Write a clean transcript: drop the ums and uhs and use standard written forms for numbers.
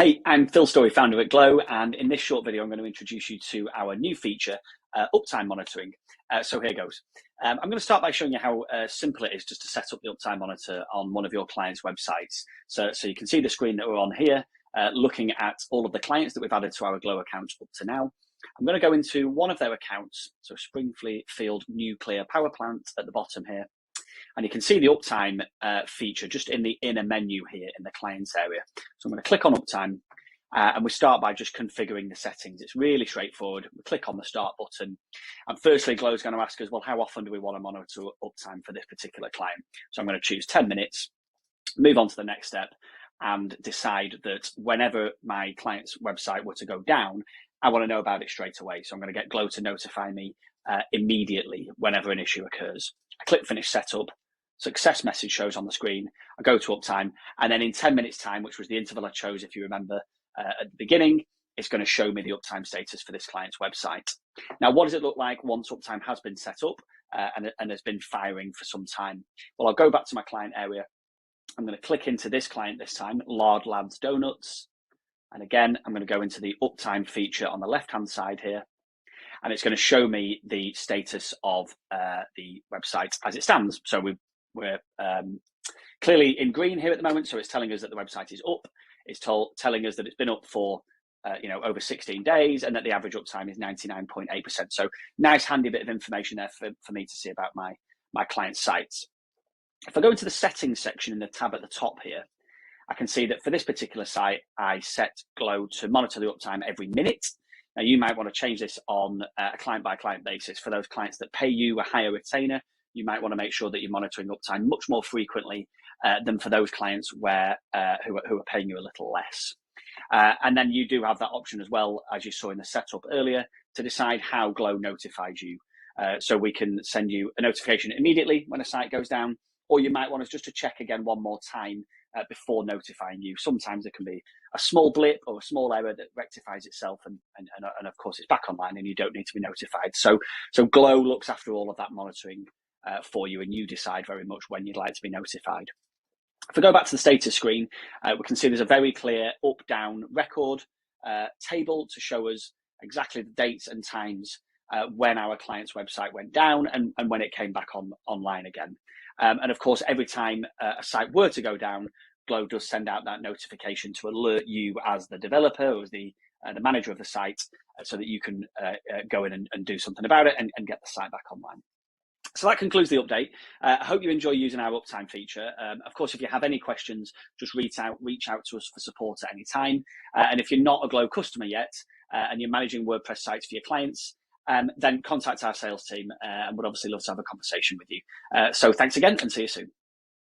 Hey, I'm Phil Storey, founder at Glow, and in this short video, I'm going to introduce you to our new feature, Uptime Monitoring. So here goes. I'm going to start by showing you how simple it is just to set up the Uptime Monitor on one of your clients' websites. So you can see the screen that we're on here, looking at all of the clients that we've added to our Glow account up to now. I'm going to go into one of their accounts, so Springfield Nuclear Power Plant at the bottom here. And you can see the Uptime feature just in the inner menu here in the clients area. So I'm going to click on Uptime and we start by just configuring the settings. It's really straightforward. We click on the start button. And firstly, Glow's going to ask us, well, how often do we want to monitor Uptime for this particular client? So I'm going to choose 10 minutes, move on to the next step and decide that whenever my client's website were to go down, I want to know about it straight away. So I'm going to get Glow to notify me immediately whenever an issue occurs. I click Finish Setup. Success message shows on the screen. I go to Uptime, and then in 10 minutes time, which was the interval I chose, if you remember at the beginning, it's going to show me the Uptime status for this client's website. Now, what does it look like once Uptime has been set up and has been firing for some time? Well, I'll go back to my client area. I'm going to click into this client this time, Lard Lads Donuts. And again, I'm going to go into the Uptime feature on the left-hand side here. And it's going to show me the status of the website as it stands. So we're clearly in green here at the moment. So it's telling us that the website is up. It's telling us that it's been up for over 16 days and that the average uptime is 99.8%. So nice, handy bit of information there for me to see about my client's sites. If I go into the settings section in the tab at the top here, I can see that for this particular site, I set Glow to monitor the uptime every minute. Now, you might want to change this on a client-by-client basis. For those clients that pay you a higher retainer, you might want to make sure that you're monitoring uptime much more frequently than for those clients who are paying you a little less. And then you do have that option as well, as you saw in the setup earlier, to decide how Glow notifies you. So we can send you a notification immediately when a site goes down, or you might want us just to check again one more time before notifying you. Sometimes there can be a small blip or a small error that rectifies itself, and of course it's back online and you don't need to be notified. So Glow looks after all of that monitoring for you, and you decide very much when you'd like to be notified. If we go back to the status screen, we can see there's a very clear up-down record table to show us exactly the dates and times when our client's website went down and when it came back online again. And of course, every time a site were to go down, Glow does send out that notification to alert you as the developer or as the manager of the site, so that you can go in and do something about it and get the site back online. So that concludes the update. I hope you enjoy using our Uptime feature. Of course, if you have any questions, just reach out to us for support at any time. And if you're not a Glow customer yet and you're managing WordPress sites for your clients, then contact our sales team and we'd obviously love to have a conversation with you. So thanks again and see you soon.